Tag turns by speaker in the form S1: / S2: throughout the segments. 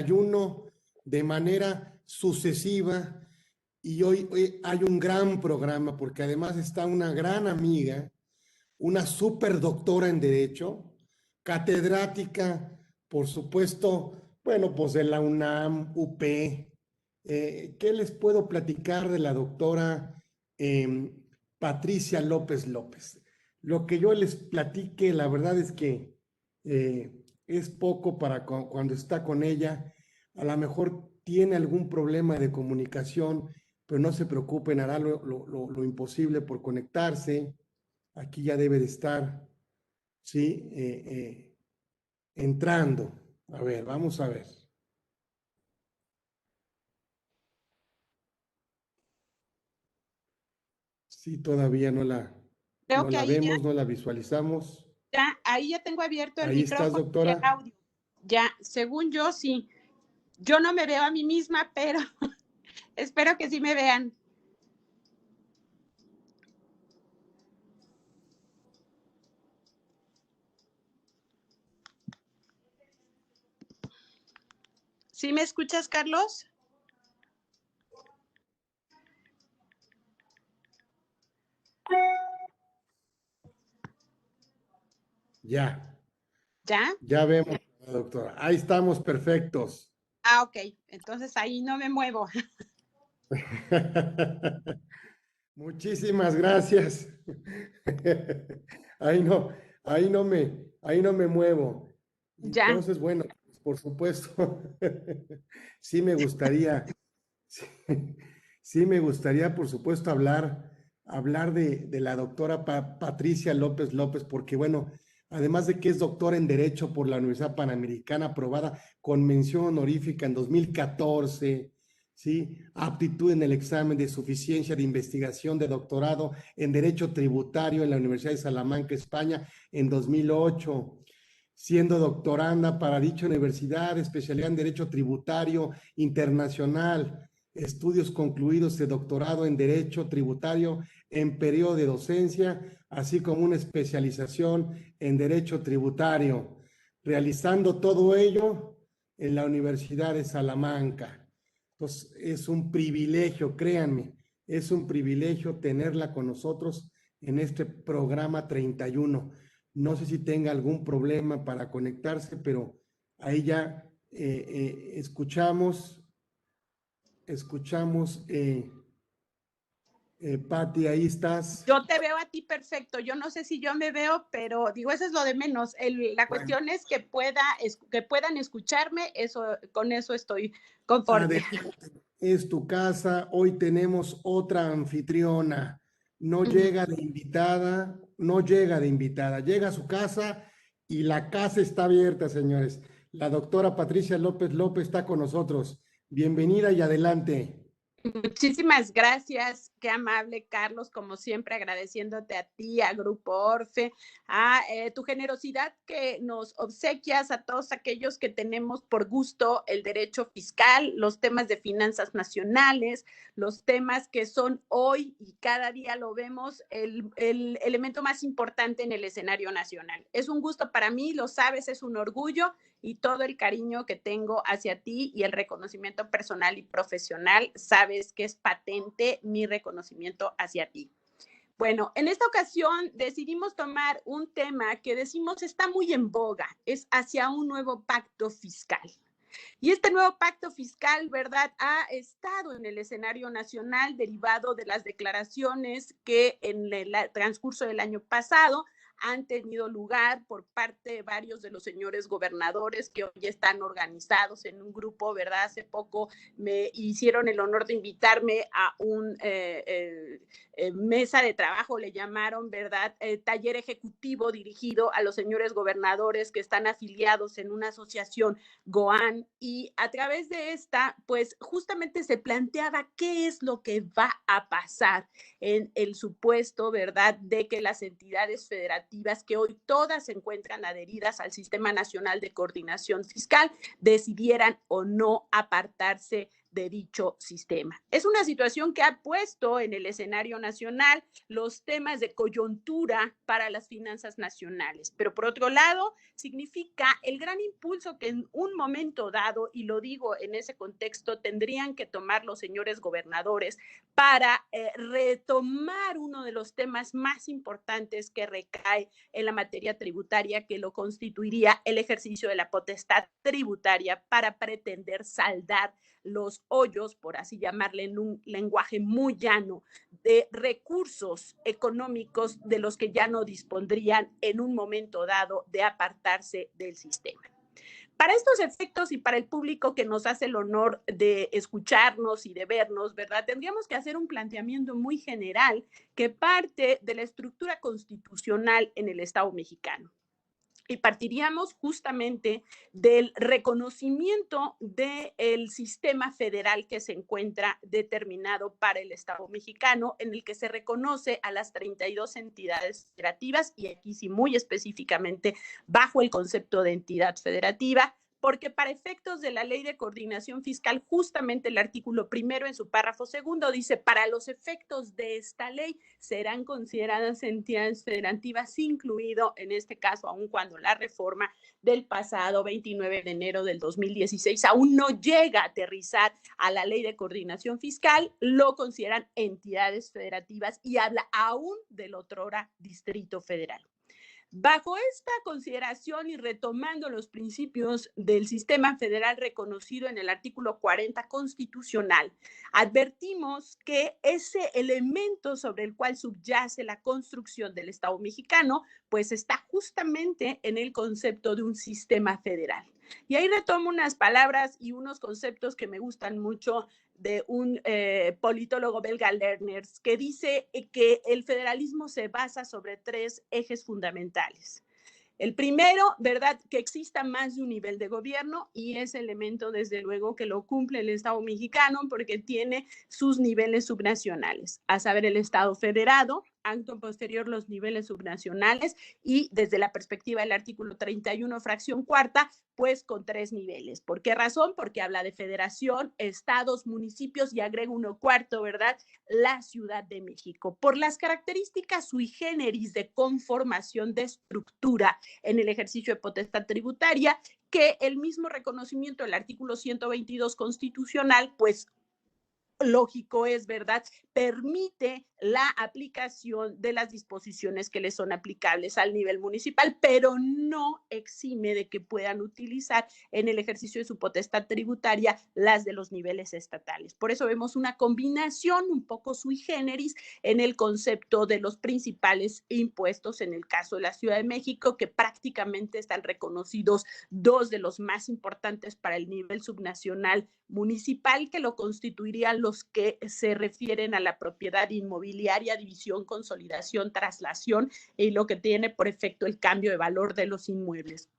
S1: 31 de manera sucesiva y hoy hay un gran programa porque además está una gran amiga, una super doctora en Derecho, catedrática, por supuesto, bueno, pues de la UNAM, UP. ¿Qué les puedo platicar de la doctora Patricia López López? Lo que yo les platique, la verdad es que es poco para cuando está con ella. A lo mejor tiene algún problema de comunicación, pero no se preocupen, hará lo imposible por conectarse. Aquí ya debe de estar, ¿sí? Entrando. A ver, vamos a ver. Sí, todavía
S2: Creo
S1: no
S2: que
S1: la
S2: ahí
S1: vemos, no la visualizamos.
S2: ahí ya tengo abierto el
S1: Ahí estás,
S2: micrófono y el
S1: doctora.
S2: audio. Ya, según yo, sí. Yo no me veo a mí misma, pero espero que sí me vean. ¿Sí me escuchas, Carlos?
S1: Ya.
S2: ¿Ya?
S1: Ya vemos, doctora. Ahí estamos perfectos.
S2: Ah, ok. Entonces ahí no me muevo.
S1: Muchísimas gracias. Ahí no, ahí no me muevo. Y
S2: Ya.
S1: entonces, bueno, pues, por supuesto, sí me gustaría, sí, sí me gustaría, por supuesto, hablar de la doctora Patricia López López, porque bueno, además de que es doctora en Derecho por la Universidad Panamericana, aprobada con mención honorífica en 2014, ¿sí? Aptitud en el examen de suficiencia de investigación de doctorado en Derecho Tributario en la Universidad de Salamanca, España, en 2008, siendo doctoranda para dicha universidad, especialidad en Derecho Tributario Internacional, estudios concluidos de doctorado en Derecho Tributario en periodo de docencia, así como una especialización en Derecho Tributario, realizando todo ello en la Universidad de Salamanca. Entonces, es un privilegio, créanme, es un privilegio tenerla con nosotros en este programa 31. No sé si tenga algún problema para conectarse, pero ahí ya escuchamos, Patti, ahí estás.
S2: Yo te veo a ti perfecto. Yo no sé si yo me veo, pero digo, eso es lo de menos. La cuestión es que puedan escucharme. Con eso estoy conforme.
S1: Adelante, es tu casa. Hoy tenemos otra anfitriona. No llega de invitada, no llega de invitada. Llega a su casa y la casa está abierta, señores. La doctora Patricia López López está con nosotros. Bienvenida y adelante.
S2: Muchísimas gracias, qué amable, Carlos, como siempre agradeciéndote a ti, a Grupo Orfe, a tu generosidad que nos obsequias a todos aquellos que tenemos por gusto el derecho fiscal, los temas de finanzas nacionales, los temas que son hoy y cada día lo vemos el elemento más importante en el escenario nacional. Es un gusto para mí, lo sabes, es un orgullo y todo el cariño que tengo hacia ti y el reconocimiento personal y profesional, sabes que es patente mi reconocimiento hacia ti. Bueno, en esta ocasión decidimos tomar un tema que decimos está muy en boga, es hacia un nuevo pacto fiscal. Y este nuevo pacto fiscal, ¿verdad?, ha estado en el escenario nacional derivado de las declaraciones que en el transcurso del año pasado han tenido lugar por parte de varios de los señores gobernadores que hoy están organizados en un grupo, ¿verdad? Hace poco me hicieron el honor de invitarme a un mesa de trabajo, le llamaron, ¿verdad? Taller ejecutivo dirigido a los señores gobernadores que están afiliados en una asociación GOAN, y a través de esta, pues justamente se planteaba qué es lo que va a pasar en el supuesto, ¿verdad?, de que las entidades federativas, que hoy todas se encuentran adheridas al Sistema Nacional de Coordinación Fiscal, decidieran o no apartarse de dicho sistema. Es una situación que ha puesto en el escenario nacional los temas de coyuntura para las finanzas nacionales, pero por otro lado significa el gran impulso que en un momento dado, y lo digo en ese contexto, tendrían que tomar los señores gobernadores para retomar uno de los temas más importantes que recae en la materia tributaria, que lo constituiría el ejercicio de la potestad tributaria para pretender saldar los hoyos, por así llamarle en un lenguaje muy llano, de recursos económicos de los que ya no dispondrían en un momento dado de apartarse del sistema. Para estos efectos y para el público que nos hace el honor de escucharnos y de vernos, ¿verdad? Tendríamos que hacer un planteamiento muy general que parte de la estructura constitucional en el Estado mexicano. Y partiríamos justamente del reconocimiento del sistema federal que se encuentra determinado para el Estado mexicano, en el que se reconoce a las 32 entidades federativas, y aquí sí muy específicamente bajo el concepto de entidad federativa, porque para efectos de la Ley de Coordinación Fiscal, justamente el artículo primero en su párrafo segundo dice: para los efectos de esta ley serán consideradas entidades federativas, incluido en este caso, aun cuando la reforma del pasado 29 de enero del 2016 aún no llega a aterrizar a la Ley de Coordinación Fiscal, lo consideran entidades federativas y habla aún del otrora Distrito Federal. Bajo esta consideración y retomando los principios del sistema federal reconocido en el artículo 40 constitucional, advertimos que ese elemento sobre el cual subyace la construcción del Estado mexicano, pues está justamente en el concepto de un sistema federal. Y ahí retomo unas palabras y unos conceptos que me gustan mucho de un politólogo belga, Lerners, que dice que el federalismo se basa sobre tres ejes fundamentales. El primero, ¿verdad? Que exista más de un nivel de gobierno, y ese elemento, desde luego, que lo cumple el Estado mexicano porque tiene sus niveles subnacionales, a saber, el Estado federado, acto posterior los niveles subnacionales, y desde la perspectiva del artículo 31, fracción cuarta, pues con tres niveles. ¿Por qué razón? Porque habla de federación, estados, municipios, y agrega uno cuarto, ¿verdad? La Ciudad de México. Por las características sui generis de conformación de estructura en el ejercicio de potestad tributaria, que el mismo reconocimiento del artículo 122 constitucional, pues lógico es, ¿verdad?, permite la aplicación de las disposiciones que le son aplicables al nivel municipal, pero no exime de que puedan utilizar en el ejercicio de su potestad tributaria las de los niveles estatales. Por eso vemos una combinación un poco sui generis en el concepto de los principales impuestos, en el caso de la Ciudad de México, que prácticamente están reconocidos dos de los más importantes para el nivel subnacional municipal, que lo constituirían los que se refieren a la propiedad inmobiliaria, división, consolidación, traslación, y lo que tiene por efecto el cambio de valor de los inmuebles.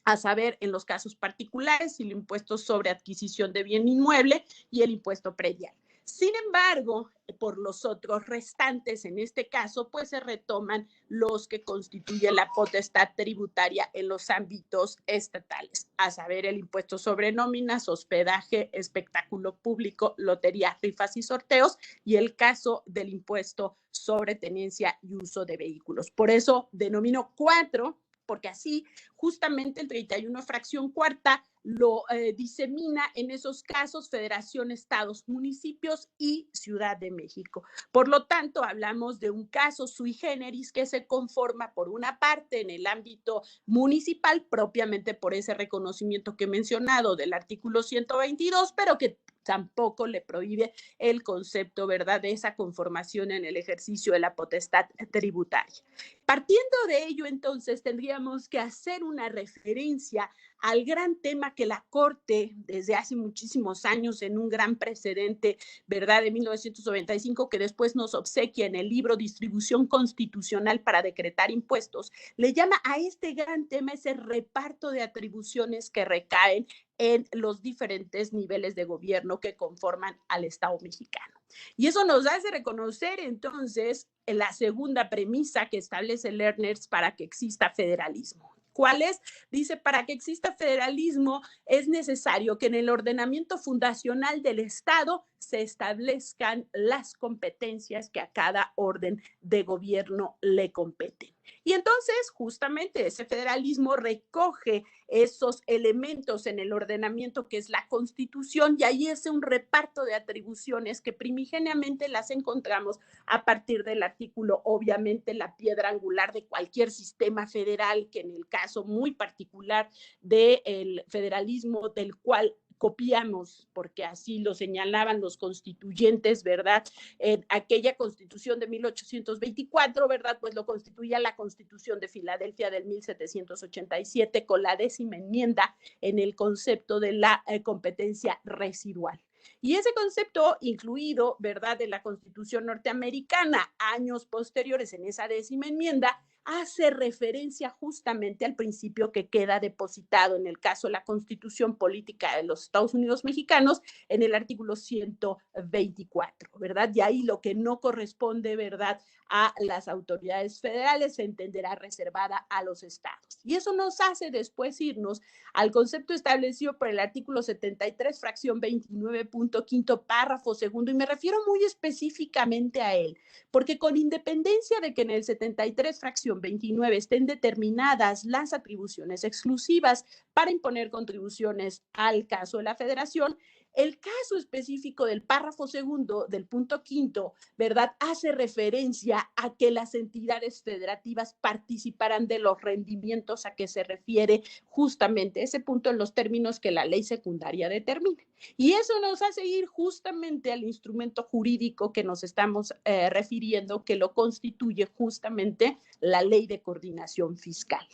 S2: A saber, en los casos particulares, el impuesto sobre adquisición de bien inmueble y el impuesto predial. Sin embargo, por los otros restantes, en este caso, pues se retoman los que constituyen la potestad tributaria en los ámbitos estatales, a saber, el impuesto sobre nóminas, hospedaje, espectáculo público, lotería, rifas y sorteos, y el caso del impuesto sobre tenencia y uso de vehículos. Por eso denomino cuatro, porque así justamente el 31 fracción cuarta lo disemina en esos casos: federación, estados, municipios y Ciudad de México. Por lo tanto, hablamos de un caso sui generis que se conforma por una parte en el ámbito municipal, propiamente por ese reconocimiento que he mencionado del artículo 122, pero que tampoco le prohíbe el concepto, ¿verdad?, de esa conformación en el ejercicio de la potestad tributaria. Partiendo de ello, entonces, tendríamos que hacer una referencia al gran tema que la Corte, desde hace muchísimos años, en un gran precedente, ¿verdad?, de 1995, que después nos obsequia en el libro Distribución Constitucional para decretar impuestos, le llama a este gran tema ese reparto de atribuciones que recaen en los diferentes niveles de gobierno que conforman al Estado mexicano. Y eso nos hace reconocer entonces la segunda premisa que establece Lerners para que exista federalismo. ¿Cuáles? Dice, para que exista federalismo es necesario que en el ordenamiento fundacional del Estado se establezcan las competencias que a cada orden de gobierno le competen. Y entonces, justamente, ese federalismo recoge esos elementos en el ordenamiento que es la Constitución, y ahí es un reparto de atribuciones que primigeniamente las encontramos a partir del artículo, obviamente la piedra angular de cualquier sistema federal, que en el caso muy particular del federalismo del cual copiamos, porque así lo señalaban los constituyentes, ¿verdad? En aquella constitución de 1824, ¿verdad? Pues lo constituía la Constitución de Filadelfia del 1787 con la 10ª enmienda en el concepto de la competencia residual. Y ese concepto incluido, ¿verdad?, de la Constitución norteamericana, años posteriores en esa 10ª enmienda, hace referencia justamente al principio que queda depositado en el caso de la Constitución Política de los Estados Unidos Mexicanos en el artículo 124, ¿verdad? Y ahí lo que no corresponde, ¿verdad?, a las autoridades federales se entenderá reservada a los estados. Y eso nos hace después irnos al concepto establecido por el artículo 73, fracción 29.5, párrafo segundo, y me refiero muy específicamente a él, porque con independencia de que en el 73, fracción 29, estén determinadas las atribuciones exclusivas para imponer contribuciones al caso de la federación, el caso específico del párrafo segundo del punto quinto, ¿verdad?, hace referencia a que las entidades federativas participarán de los rendimientos a que se refiere justamente ese punto en los términos que la ley secundaria determine. Y eso nos hace ir justamente al instrumento jurídico que nos estamos refiriendo, que lo constituye justamente la Ley de Coordinación Fiscal.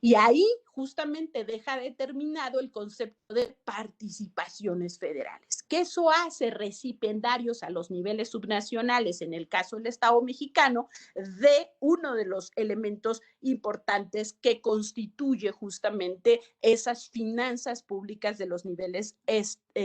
S2: Y ahí justamente deja determinado el concepto de participaciones federales, que eso hace recipiendarios a los niveles subnacionales, en el caso del Estado mexicano, de uno de los elementos importantes que constituye justamente esas finanzas públicas de los niveles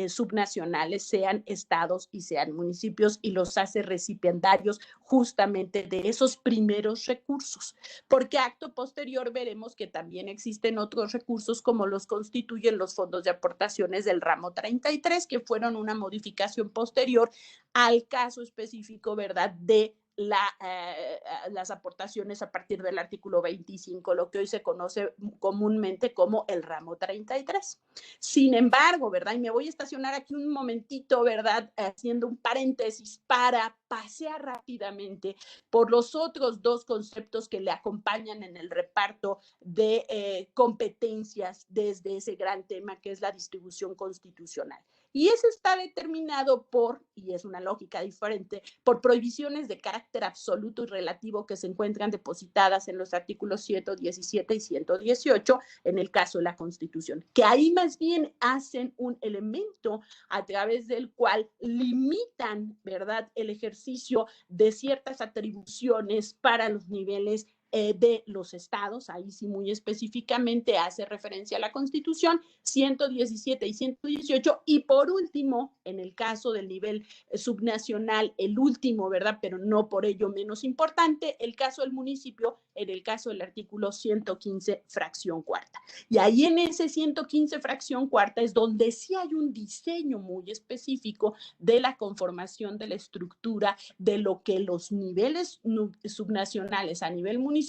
S2: subnacionales, sean estados y sean municipios, y los hace recipiendarios justamente de esos primeros recursos, porque acto posterior veremos que también existen otros recursos como los constituyen los fondos de aportaciones del ramo 33, que fueron una modificación posterior al caso específico, ¿verdad?, de las aportaciones a partir del artículo 25, lo que hoy se conoce comúnmente como el ramo 33. Sin embargo, ¿verdad? Y me voy a estacionar aquí un momentito, ¿verdad?, haciendo un paréntesis para pasear rápidamente por los otros dos conceptos que le acompañan en el reparto de competencias desde ese gran tema que es la distribución constitucional. Y eso está determinado por, y es una lógica diferente, por prohibiciones de carácter absoluto y relativo que se encuentran depositadas en los artículos 117 y 118 en el caso de la Constitución, que ahí más bien hacen un elemento a través del cual limitan, ¿verdad?, el ejercicio de ciertas atribuciones para los niveles de los estados, ahí sí muy específicamente hace referencia a la Constitución, 117 y 118, y por último, en el caso del nivel subnacional, el último, ¿verdad?, pero no por ello menos importante, el caso del municipio, en el caso del artículo 115, fracción cuarta. Y ahí en ese 115, fracción cuarta, es donde sí hay un diseño muy específico de la conformación de la estructura de lo que los niveles subnacionales a nivel municipal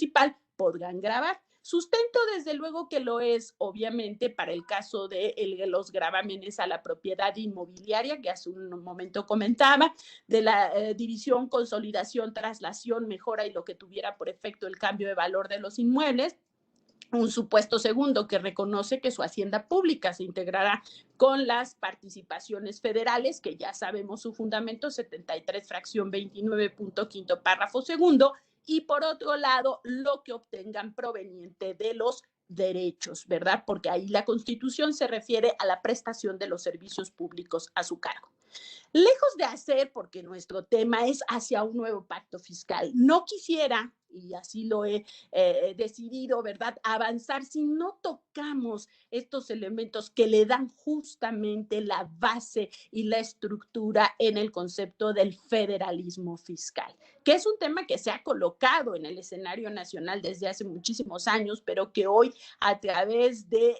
S2: podrán grabar. Sustento desde luego que lo es, obviamente, para el caso de los gravámenes a la propiedad inmobiliaria, que hace un momento comentaba, de la división, consolidación, traslación, mejora y lo que tuviera por efecto el cambio de valor de los inmuebles. Un supuesto segundo que reconoce que su hacienda pública se integrará con las participaciones federales, que ya sabemos su fundamento, 73, fracción 29.5, párrafo segundo, y por otro lado, lo que obtengan proveniente de los derechos, ¿verdad? Porque ahí la Constitución se refiere a la prestación de los servicios públicos a su cargo. Lejos de hacer, porque nuestro tema es hacia un nuevo pacto fiscal, no quisiera, y así lo he decidido, ¿verdad? Avanzar si no tocamos estos elementos que le dan justamente la base y la estructura en el concepto del federalismo fiscal, que es un tema que se ha colocado en el escenario nacional desde hace muchísimos años, pero que hoy a través de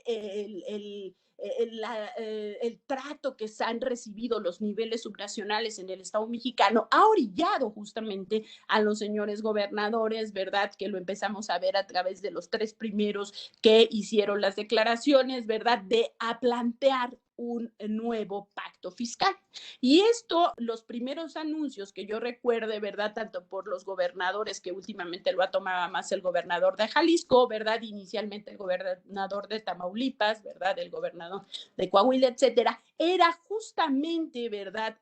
S2: el trato que se han recibido los niveles subnacionales en el Estado mexicano ha orillado justamente a los señores gobernadores, ¿verdad? Que lo empezamos a ver a través de los tres primeros que hicieron las declaraciones, ¿verdad? De a plantear un nuevo pacto fiscal. Y esto, los primeros anuncios que yo recuerde, ¿verdad? Tanto por los gobernadores, que últimamente lo ha tomado más el gobernador de Jalisco, ¿verdad? Inicialmente el gobernador de Tamaulipas, ¿verdad? El gobernador de Coahuila, etcétera, era justamente, ¿verdad?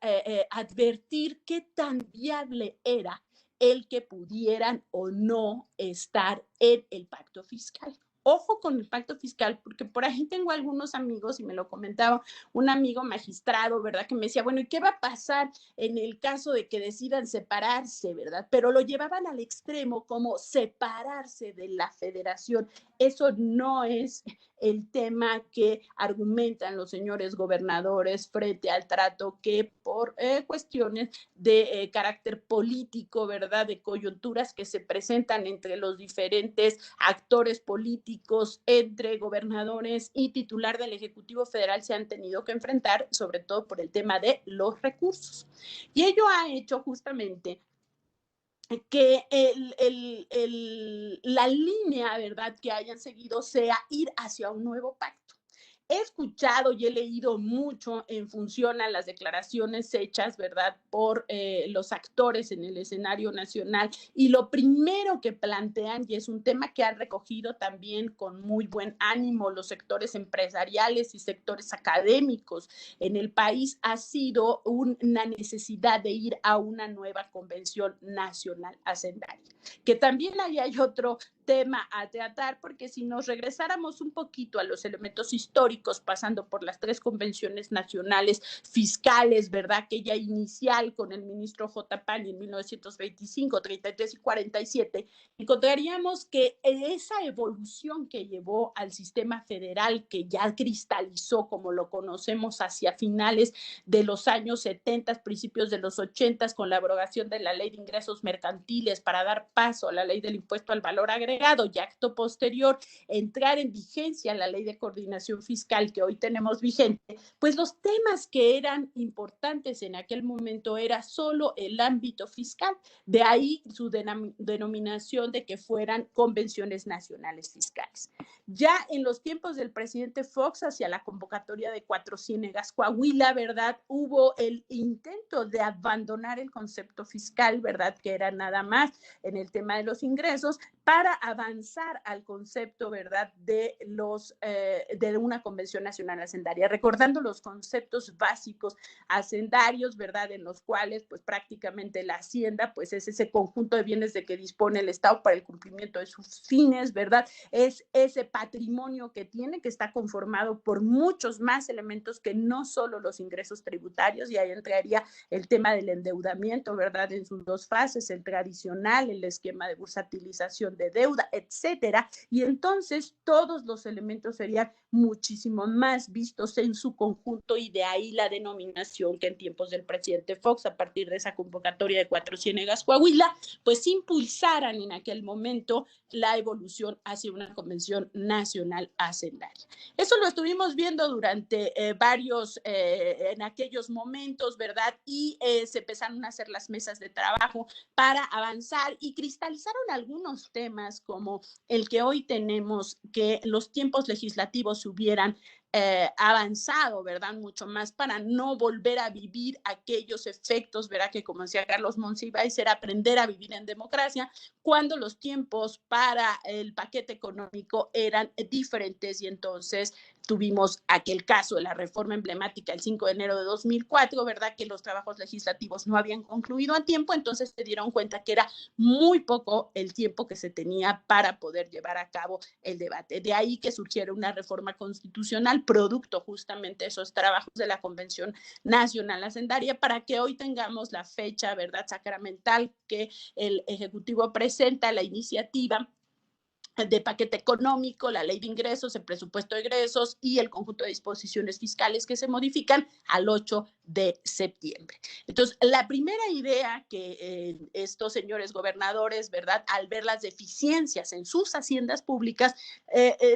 S2: Advertir qué tan viable era el que pudieran o no estar en el pacto fiscal. Ojo con el pacto fiscal, porque por ahí tengo algunos amigos, y me lo comentaba un amigo magistrado, ¿verdad? Que me decía, bueno, ¿y qué va a pasar en el caso de que decidan separarse, ¿verdad? Pero lo llevaban al extremo como separarse de la federación. Eso no es el tema que argumentan los señores gobernadores frente al trato que por cuestiones de carácter político, ¿verdad? De coyunturas que se presentan entre los diferentes actores políticos, entre gobernadores y titular del Ejecutivo Federal se han tenido que enfrentar, sobre todo por el tema de los recursos. Y ello ha hecho justamente que la línea, ¿verdad?, que hayan seguido sea ir hacia un nuevo pacto. He escuchado y he leído mucho en función a las declaraciones hechas, ¿verdad?, por los actores en el escenario nacional. Y lo primero que plantean, y es un tema que han recogido también con muy buen ánimo los sectores empresariales y sectores académicos en el país, ha sido una necesidad de ir a una nueva convención nacional hacendaria. Que también ahí hay otro tema a tratar, porque si nos regresáramos un poquito a los elementos históricos, pasando por las tres convenciones nacionales fiscales, ¿verdad? Aquella inicial con el ministro J. Pani en 1925, 33 y 47, encontraríamos que esa evolución que llevó al sistema federal, que ya cristalizó como lo conocemos hacia finales de los años 70, principios de los 80, con la abrogación de la ley de ingresos mercantiles para dar paso a la ley del impuesto al valor agregado, y acto posterior entrar en vigencia la ley de coordinación fiscal que hoy tenemos vigente, pues los temas que eran importantes en aquel momento era solo el ámbito fiscal, de ahí su denominación de que fueran convenciones nacionales fiscales. Ya en los tiempos del presidente Fox, hacia la convocatoria de Cuatro Ciénegas, Coahuila, ¿verdad?, hubo el intento de abandonar el concepto fiscal, ¿verdad?, que era nada más en el tema de los ingresos, para avanzar al concepto, ¿verdad?, de una convención nacional hacendaria, recordando los conceptos básicos hacendarios, ¿verdad?, en los cuales pues prácticamente la hacienda pues es ese conjunto de bienes de que dispone el Estado para el cumplimiento de sus fines, ¿verdad? Es ese patrimonio que tiene, que está conformado por muchos más elementos que no solo los ingresos tributarios, y ahí entraría el tema del endeudamiento, ¿verdad?, en sus dos fases, el tradicional, el esquema de bursatilización de deuda, etcétera, y entonces todos los elementos serían muchísimo más vistos en su conjunto, y de ahí la denominación que en tiempos del presidente Fox, a partir de esa convocatoria de Cuatro Ciénegas, Coahuila, pues impulsaran en aquel momento la evolución hacia una convención nacional hacendaria. Eso lo estuvimos viendo durante en aquellos momentos, ¿verdad? Y se empezaron a hacer las mesas de trabajo para avanzar y cristalizaron algunos temas como el que hoy tenemos, que los tiempos legislativos se hubieran avanzado, ¿verdad?, mucho más para no volver a vivir aquellos efectos, ¿verdad?, que como decía Carlos Monsiváis, era aprender a vivir en democracia, cuando los tiempos para el paquete económico eran diferentes, y entonces tuvimos aquel caso de la reforma emblemática el 5 de enero de 2004, ¿verdad?, que los trabajos legislativos no habían concluido a tiempo, entonces se dieron cuenta que era muy poco el tiempo que se tenía para poder llevar a cabo el debate. De ahí que surgiera una reforma constitucional fiscal, producto justamente de esos trabajos de la Convención Nacional Hacendaria, para que hoy tengamos la fecha, ¿verdad?, sacramental que el Ejecutivo presenta la iniciativa de paquete económico, la ley de ingresos, el presupuesto de egresos y el conjunto de disposiciones fiscales que se modifican al 8 de septiembre. Entonces, la primera idea que estos señores gobernadores, ¿verdad?, al ver las deficiencias en sus haciendas públicas,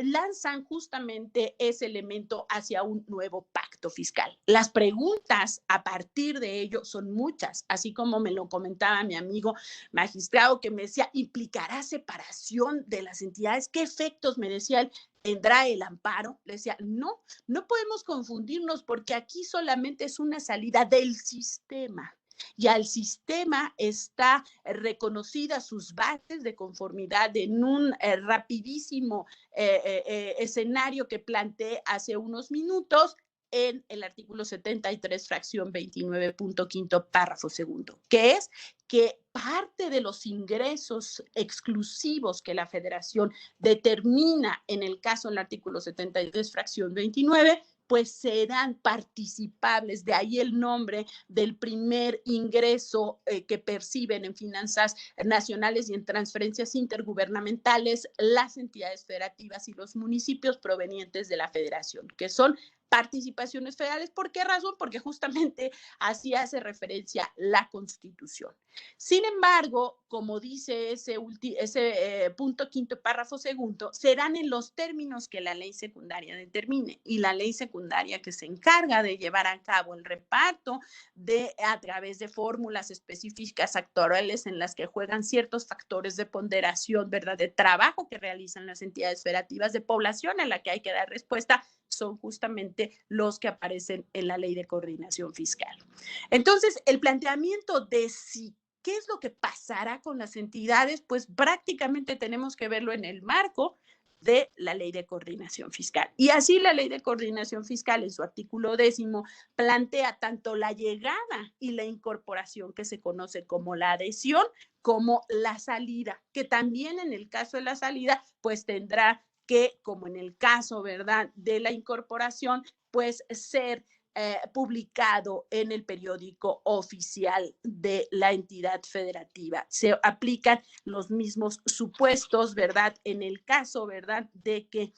S2: lanzan justamente ese elemento hacia un nuevo pacto fiscal. Las preguntas a partir de ello son muchas, así como me lo comentaba mi amigo magistrado que me decía, ¿implicará separación de las entidades? ¿Qué efectos, me decía él, tendrá el amparo? Le decía, no, no podemos confundirnos porque aquí solamente es una salida del sistema. Y al sistema está reconocida sus bases de conformidad en un rapidísimo escenario que planteé hace unos minutos en el artículo 73, fracción 29.5, párrafo segundo, que es que parte de los ingresos exclusivos que la Federación determina en el caso del artículo 73, fracción 29, pues serán participables, de ahí el nombre del primer ingreso que perciben en finanzas nacionales y en transferencias intergubernamentales las entidades federativas y los municipios provenientes de la Federación, que son participaciones federales. ¿Por qué razón? Porque justamente así hace referencia la Constitución. Sin embargo, como dice ese punto quinto, párrafo segundo, serán en los términos que la ley secundaria determine, y la ley secundaria que se encarga de llevar a cabo el reparto a través de fórmulas específicas actuariales en las que juegan ciertos factores de ponderación, ¿verdad?, de trabajo que realizan las entidades federativas, de población en la que hay que dar respuesta, son justamente los que aparecen en la Ley de Coordinación Fiscal. Entonces, el planteamiento de si ¿qué es lo que pasará con las entidades? Pues prácticamente tenemos que verlo en el marco de la Ley de Coordinación Fiscal. Y así la Ley de Coordinación Fiscal en su artículo 10 plantea tanto la llegada y la incorporación, que se conoce como la adhesión, como la salida, que también en el caso de la salida, pues tendrá que, como en el caso, ¿verdad?, de la incorporación, pues ser publicado en el periódico oficial de la entidad federativa. Se aplican los mismos supuestos, ¿verdad? En el caso, ¿verdad?, de que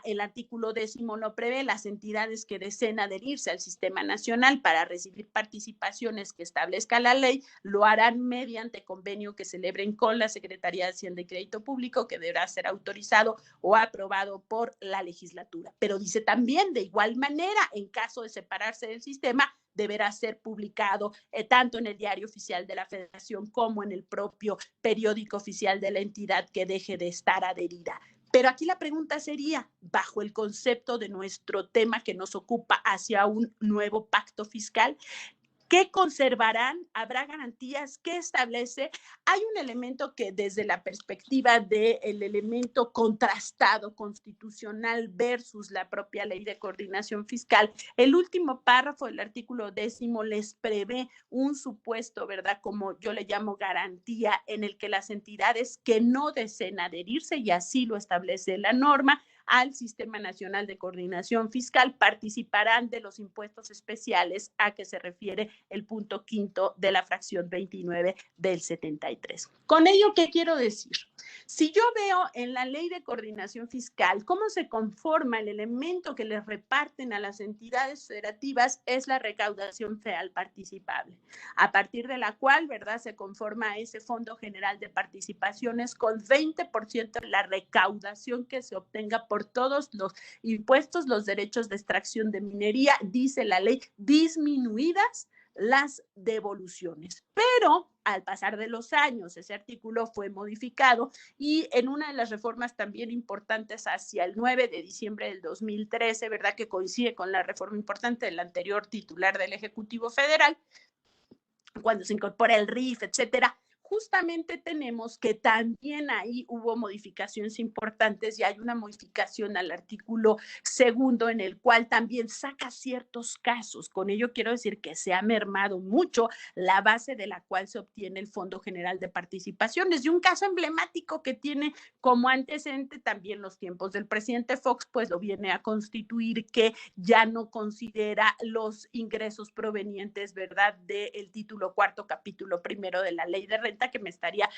S2: el artículo 10 lo prevé, las entidades que deseen adherirse al sistema nacional para recibir participaciones que establezca la ley, lo harán mediante convenio que celebren con la Secretaría de Hacienda y Crédito Público, que deberá ser autorizado o aprobado por la legislatura. Pero dice también, de igual manera, en caso de separarse del sistema, deberá ser publicado tanto en el Diario Oficial de la Federación como en el propio periódico oficial de la entidad que deje de estar adherida. Pero aquí la pregunta sería, bajo el concepto de nuestro tema que nos ocupa hacia un nuevo pacto fiscal, ¿qué conservarán? ¿Habrá garantías? ¿Qué establece? Hay un elemento que desde la perspectiva del elemento contrastado constitucional versus la propia Ley de Coordinación Fiscal, el último párrafo del artículo 10 les prevé un supuesto, ¿verdad?, como yo le llamo garantía, en el que las entidades que no deseen adherirse, y así lo establece la norma, al Sistema Nacional de Coordinación Fiscal participarán de los impuestos especiales a que se refiere el punto quinto de la fracción 29 del 73. Con ello, ¿qué quiero decir? Si yo veo en la Ley de Coordinación Fiscal cómo se conforma el elemento que les reparten a las entidades federativas, es la recaudación federal participable, a partir de la cual, ¿verdad?, se conforma ese Fondo General de Participaciones con 20% de la recaudación que se obtenga por todos los impuestos, los derechos de extracción de minería, dice la ley, disminuidas las devoluciones. Pero al pasar de los años, ese artículo fue modificado y en una de las reformas también importantes hacia el 9 de diciembre del 2013, ¿verdad?, que coincide con la reforma importante del anterior titular del Ejecutivo Federal, cuando se incorpora el RIF, etcétera, justamente tenemos que también ahí hubo modificaciones importantes y hay una modificación al artículo segundo en el cual también saca ciertos casos. Con ello quiero decir que se ha mermado mucho la base de la cual se obtiene el Fondo General de Participaciones. Y un caso emblemático que tiene como antecedente también los tiempos del presidente Fox, pues lo viene a constituir, que ya no considera los ingresos provenientes, ¿verdad?, del título cuarto, capítulo primero de la Ley de Renta, que me estaría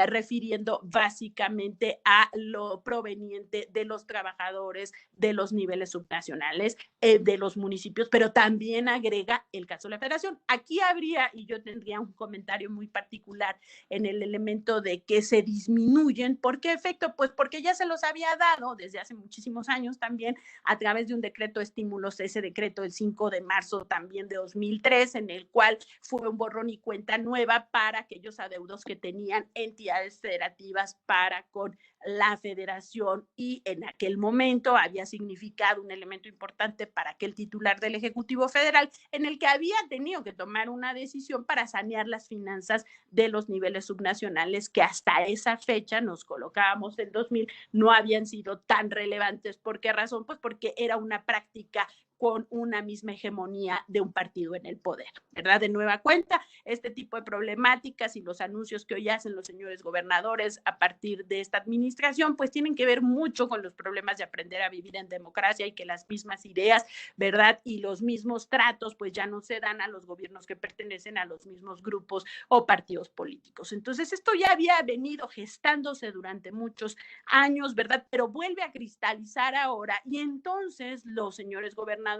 S2: refiriendo básicamente a lo proveniente de los trabajadores de los niveles subnacionales, de los municipios, pero también agrega el caso de la federación. Aquí habría, y yo tendría un comentario muy particular en el elemento de que se disminuyen. ¿Por qué efecto? Pues porque ya se los había dado desde hace muchísimos años también a través de un decreto de estímulos, ese decreto del 5 de marzo también de 2003, en el cual fue un borrón y cuenta nueva para aquellos adeudos que tenían entidades federativas para con la federación, y en aquel momento había significado un elemento importante para aquel titular del Ejecutivo Federal, en el que había tenido que tomar una decisión para sanear las finanzas de los niveles subnacionales, que hasta esa fecha, nos colocábamos en 2000, no habían sido tan relevantes. ¿Por qué razón? Pues porque era una práctica con una misma hegemonía de un partido en el poder, ¿verdad? De nueva cuenta, este tipo de problemáticas y los anuncios que hoy hacen los señores gobernadores a partir de esta administración, pues tienen que ver mucho con los problemas de aprender a vivir en democracia, y que las mismas ideas, ¿verdad?, y los mismos tratos, pues ya no se dan a los gobiernos que pertenecen a los mismos grupos o partidos políticos. Entonces, esto ya había venido gestándose durante muchos años, ¿verdad? Pero vuelve a cristalizar ahora, y entonces los señores gobernadores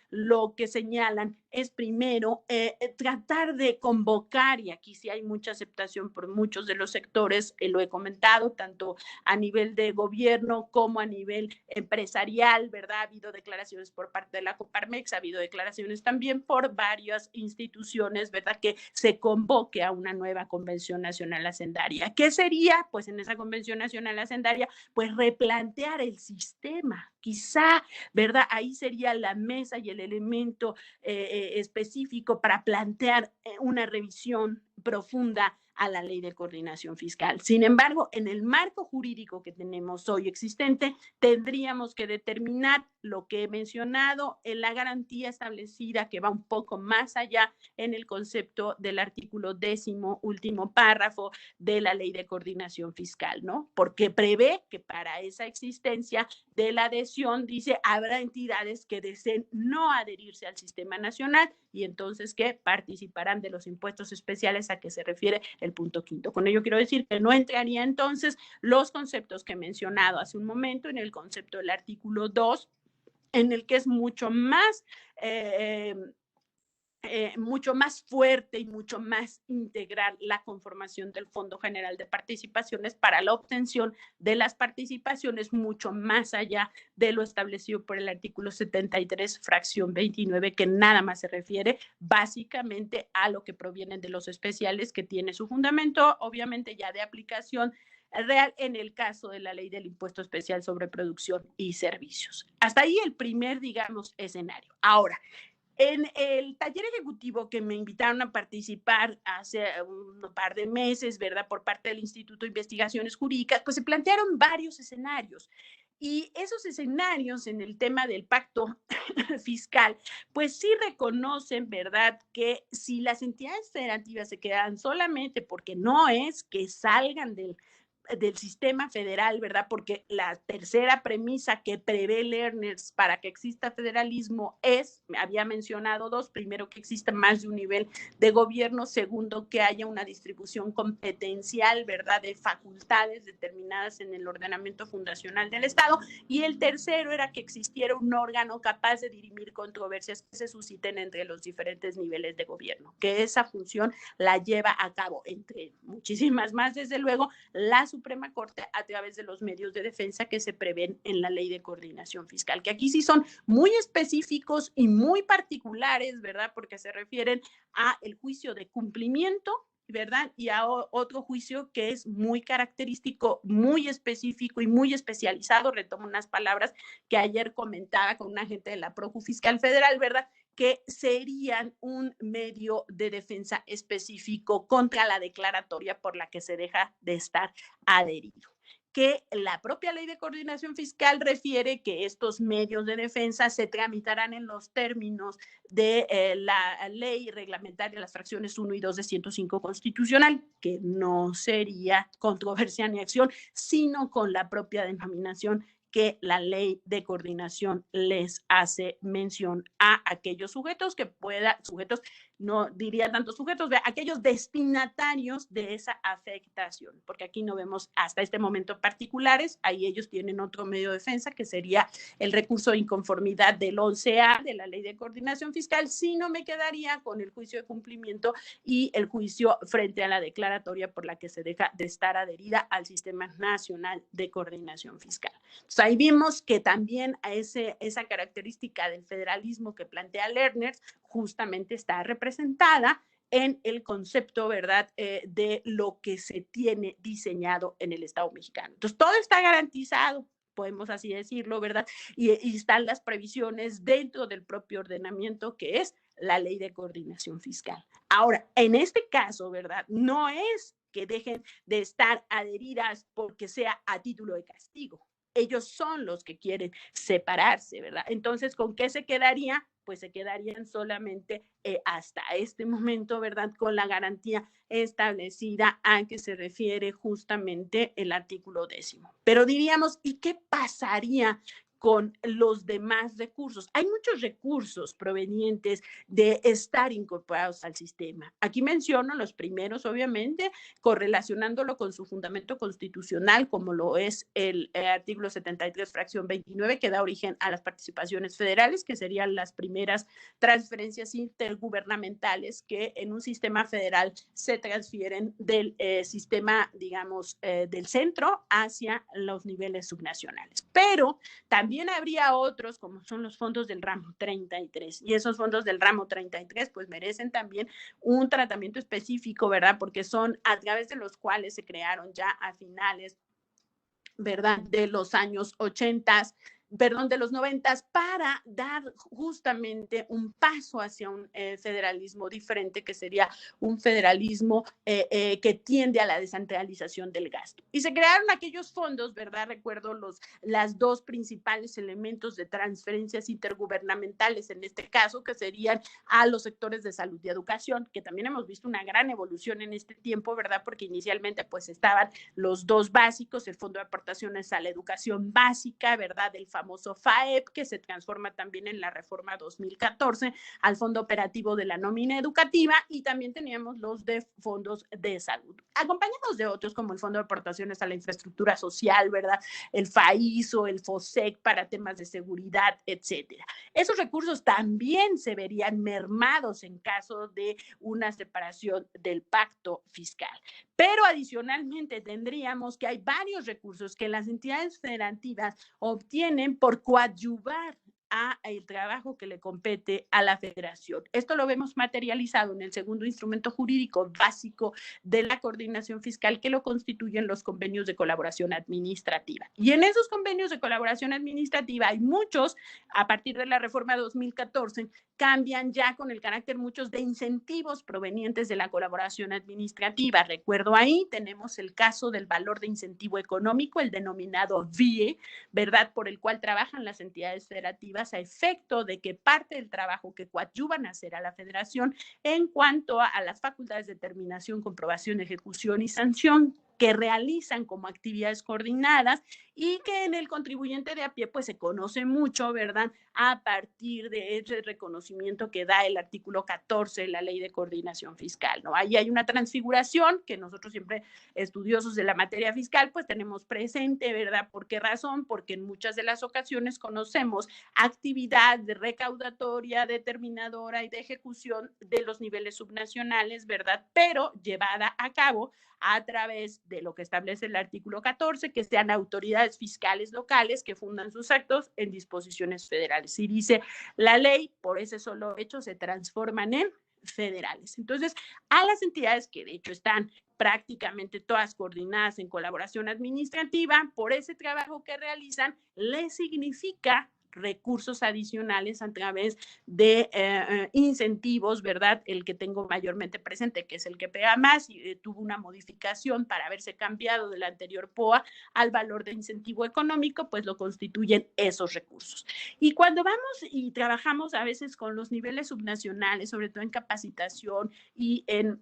S2: lo que señalan es primero tratar de convocar, y aquí sí hay mucha aceptación por muchos de los sectores, lo he comentado, tanto a nivel de gobierno como a nivel empresarial, ¿verdad? Ha habido declaraciones por parte de la Coparmex, ha habido declaraciones también por varias instituciones, ¿verdad?, que se convoque a una nueva Convención Nacional Hacendaria. ¿Qué sería? Pues en esa Convención Nacional Hacendaria, pues replantear el sistema, quizá, ¿verdad? Ahí sería la mesa y el elemento específico para plantear una revisión profunda a la ley de coordinación fiscal. Sin embargo, en el marco jurídico que tenemos hoy existente, tendríamos que determinar lo que he mencionado en la garantía establecida, que va un poco más allá en el concepto del artículo 10º, último párrafo de la ley de coordinación fiscal, ¿no? Porque prevé que para esa existencia de la adhesión, dice, habrá entidades que deseen no adherirse al sistema nacional, y entonces que participarán de los impuestos especiales a que se refiere el punto quinto. Con ello quiero decir que no entraría entonces los conceptos que he mencionado hace un momento en el concepto del artículo 2, en el que es mucho más fuerte y mucho más integral la conformación del Fondo General de Participaciones para la obtención de las participaciones, mucho más allá de lo establecido por el artículo 73, fracción 29, que nada más se refiere básicamente a lo que provienen de los especiales, que tiene su fundamento, obviamente, ya de aplicación real en el caso de la ley del impuesto especial sobre producción y servicios. Hasta ahí el primer, digamos, escenario. Ahora, en el taller ejecutivo que me invitaron a participar hace un par de meses, ¿verdad?, por parte del Instituto de Investigaciones Jurídicas, pues se plantearon varios escenarios. Y esos escenarios en el tema del pacto fiscal, pues sí reconocen, ¿verdad?, que si las entidades federativas se quedan solamente, porque no es que salgan del sistema federal, ¿verdad? Porque la tercera premisa que prevé Lerner para que exista federalismo es, había mencionado dos: primero, que exista más de un nivel de gobierno; segundo, que haya una distribución competencial, ¿verdad?, de facultades determinadas en el ordenamiento fundacional del Estado; y el tercero era que existiera un órgano capaz de dirimir controversias que se susciten entre los diferentes niveles de gobierno, que esa función la lleva a cabo, entre muchísimas más, desde luego, la Suprema Corte, a través de los medios de defensa que se prevén en la ley de coordinación fiscal, que aquí sí son muy específicos y muy particulares, ¿verdad?, porque se refieren a el juicio de cumplimiento, ¿verdad?, y a otro juicio que es muy característico, muy específico y muy especializado. Retomo unas palabras que ayer comentaba con un agente de la Procu Fiscal Federal, ¿verdad?, que serían un medio de defensa específico contra la declaratoria por la que se deja de estar adherido. Que la propia ley de coordinación fiscal refiere que estos medios de defensa se tramitarán en los términos de la ley reglamentaria, las fracciones 1 y 2 de 105 constitucional, que no sería controversia ni acción, sino con la propia denominación que la ley de coordinación les hace mención a aquellos sujetos que puedan, sujetos, no diría tantos sujetos, aquellos destinatarios de esa afectación, porque aquí no vemos hasta este momento particulares, ahí ellos tienen otro medio de defensa que sería el recurso de inconformidad del 11A de la ley de coordinación fiscal, si no me quedaría con el juicio de cumplimiento y el juicio frente a la declaratoria por la que se deja de estar adherida al Sistema Nacional de Coordinación Fiscal. Entonces, ahí vimos que también a esa característica del federalismo que plantea Lerner justamente está representada en el concepto, ¿verdad?, de lo que se tiene diseñado en el Estado mexicano. Entonces, todo está garantizado, podemos así decirlo, ¿verdad? Y están las previsiones dentro del propio ordenamiento que es la ley de coordinación fiscal. Ahora, en este caso, ¿verdad?, no es que dejen de estar adheridas porque sea a título de castigo. Ellos son los que quieren separarse, ¿verdad? Entonces, ¿con qué se quedaría? Pues se quedarían solamente hasta este momento, ¿verdad? Con la garantía establecida a que se refiere justamente el artículo 10. Pero diríamos, ¿y qué pasaría con los demás recursos? Hay muchos recursos provenientes de estar incorporados al sistema. Aquí menciono los primeros, obviamente, correlacionándolo con su fundamento constitucional, como lo es el artículo 73, fracción 29, que da origen a las participaciones federales, que serían las primeras transferencias intergubernamentales que en un sistema federal se transfieren del sistema, digamos, del centro hacia los niveles subnacionales. Pero también habría otros, como son los fondos del ramo 33, y esos fondos del ramo 33 pues merecen también un tratamiento específico, ¿verdad? Porque son a través de los cuales se crearon ya a finales, ¿verdad?, de los años 80, perdón, de los 90, para dar justamente un paso hacia un federalismo diferente, que sería un federalismo que tiende a la descentralización del gasto. Y se crearon aquellos fondos, ¿verdad? Recuerdo las dos principales elementos de transferencias intergubernamentales en este caso, que serían a los sectores de salud y educación, que también hemos visto una gran evolución en este tiempo, ¿verdad? Porque inicialmente pues estaban los dos básicos, el Fondo de Aportaciones a la Educación Básica, ¿verdad?, el famoso FAEP, que se transforma también en la reforma 2014 al Fondo Operativo de la Nómina Educativa, y también teníamos los de fondos de salud, acompañados de otros como el Fondo de Aportaciones a la Infraestructura Social, ¿verdad?, el FAISO, el FOSEC para temas de seguridad, etcétera. Esos recursos también se verían mermados en caso de una separación del pacto fiscal. Pero adicionalmente tendríamos que hay varios recursos que las entidades federativas obtienen por coadyuvar a el trabajo que le compete a la federación. Esto lo vemos materializado en el segundo instrumento jurídico básico de la coordinación fiscal, que lo constituyen los convenios de colaboración administrativa. Y en esos convenios de colaboración administrativa hay muchos, a partir de la reforma 2014, cambian ya con el carácter muchos de incentivos provenientes de la colaboración administrativa. Recuerdo ahí, tenemos el caso del valor de incentivo económico, el denominado VIE, ¿verdad?, por el cual trabajan las entidades federativas a efecto de que parte del trabajo que coadyuvan a hacer a la federación en cuanto a las facultades de determinación, comprobación, ejecución y sanción que realizan como actividades coordinadas, y que en el contribuyente de a pie pues se conoce mucho, ¿verdad?, a partir de ese reconocimiento que da el artículo 14 de la Ley de Coordinación Fiscal, ¿no? Ahí hay una transfiguración que nosotros siempre, estudiosos de la materia fiscal, pues tenemos presente, ¿verdad? ¿Por qué razón? Porque en muchas de las ocasiones conocemos actividad de recaudatoria, determinadora y de ejecución de los niveles subnacionales, ¿verdad?, pero llevada a cabo a través de lo que establece el artículo 14, que sean autoridades fiscales locales que fundan sus actos en disposiciones federales. Y dice la ley, por ese solo hecho se transforman en federales. Entonces, a las entidades que de hecho están prácticamente todas coordinadas en colaboración administrativa, por ese trabajo que realizan, les significa recursos adicionales a través de incentivos, ¿verdad? El que tengo mayormente presente, que es el que pega más, y tuvo una modificación para haberse cambiado del anterior POA al valor de incentivo económico, pues lo constituyen esos recursos. Y cuando vamos y trabajamos a veces con los niveles subnacionales, sobre todo en capacitación y en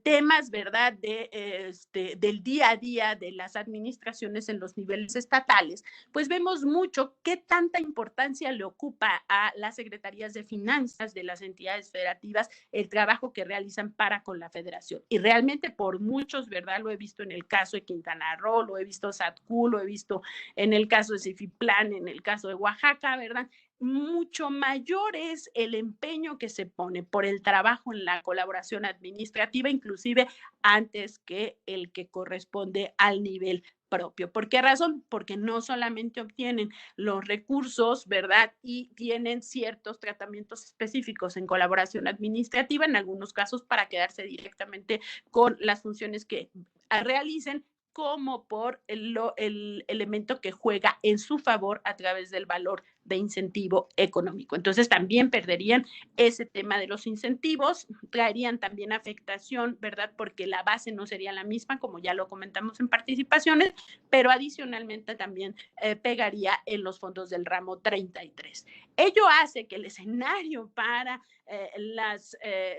S2: temas, ¿verdad?, del día a día de las administraciones en los niveles estatales, pues vemos mucho qué tanta importancia le ocupa a las secretarías de finanzas de las entidades federativas el trabajo que realizan para con la federación. Y realmente por muchos, ¿verdad?, lo he visto en el caso de Quintana Roo, lo he visto SATCU, lo he visto en el caso de Cifiplan, en el caso de Oaxaca, ¿verdad? Mucho mayor es el empeño que se pone por el trabajo en la colaboración administrativa, inclusive antes que el que corresponde al nivel propio. ¿Por qué razón? Porque no solamente obtienen los recursos, ¿verdad? Y tienen ciertos tratamientos específicos en colaboración administrativa, en algunos casos para quedarse directamente con las funciones que realicen, como por el elemento que juega en su favor a través del valor de incentivo económico. Entonces también perderían ese tema de los incentivos, traerían también afectación, ¿verdad? Porque la base no sería la misma, como ya lo comentamos en participaciones, pero adicionalmente también pegaría en los fondos del ramo 33. Ello hace que el escenario para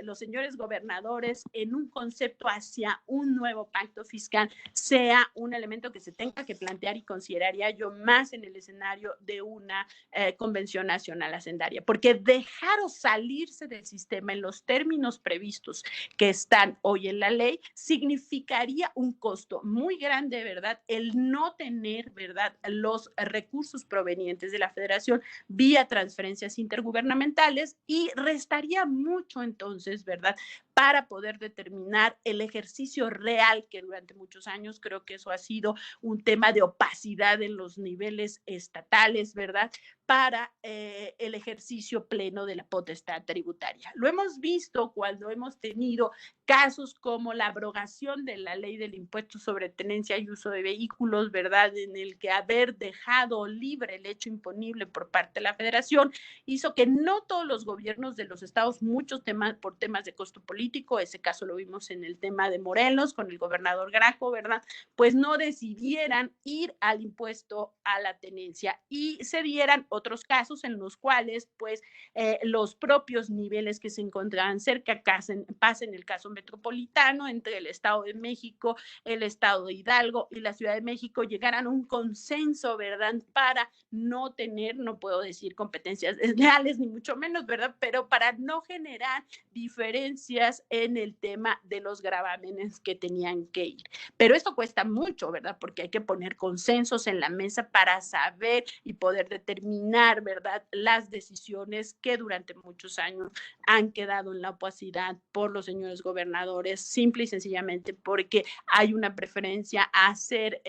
S2: los señores gobernadores en un concepto hacia un nuevo pacto fiscal sea un elemento que se tenga que plantear y consideraría yo más en el escenario de una Convención Nacional Hacendaria, porque dejaros salirse del sistema en los términos previstos que están hoy en la ley significaría un costo muy grande, ¿verdad? El no tener, ¿verdad?, los recursos provenientes de la federación vía transferencias intergubernamentales y restaría mucho entonces, ¿verdad?, para poder determinar el ejercicio real, que durante muchos años creo que eso ha sido un tema de opacidad en los niveles estatales, ¿verdad?, para el ejercicio pleno de la potestad tributaria. Lo hemos visto cuando hemos tenido casos como la abrogación de la ley del impuesto sobre tenencia y uso de vehículos, ¿verdad?, en el que haber dejado libre el hecho imponible por parte de la federación hizo que no todos los gobiernos de los estados, muchos temas por temas de costo político, ese caso lo vimos en el tema de Morelos con el gobernador Graco, ¿verdad?, pues no decidieran ir al impuesto a la tenencia y se dieran otros casos en los cuales pues los propios niveles que se encontraban cerca pasen el caso metropolitano entre el Estado de México, el Estado de Hidalgo y la Ciudad de México llegaran a un consenso, ¿verdad?, para no tener, no puedo decir competencias desleales ni mucho menos, ¿verdad?, pero para no generar diferencias en el tema de los gravámenes que tenían que ir. Pero esto cuesta mucho, ¿verdad?, porque hay que poner consensos en la mesa para saber y poder determinar, ¿verdad?, las decisiones que durante muchos años han quedado en la opacidad por los señores gobernadores, simple y sencillamente porque hay una preferencia a ser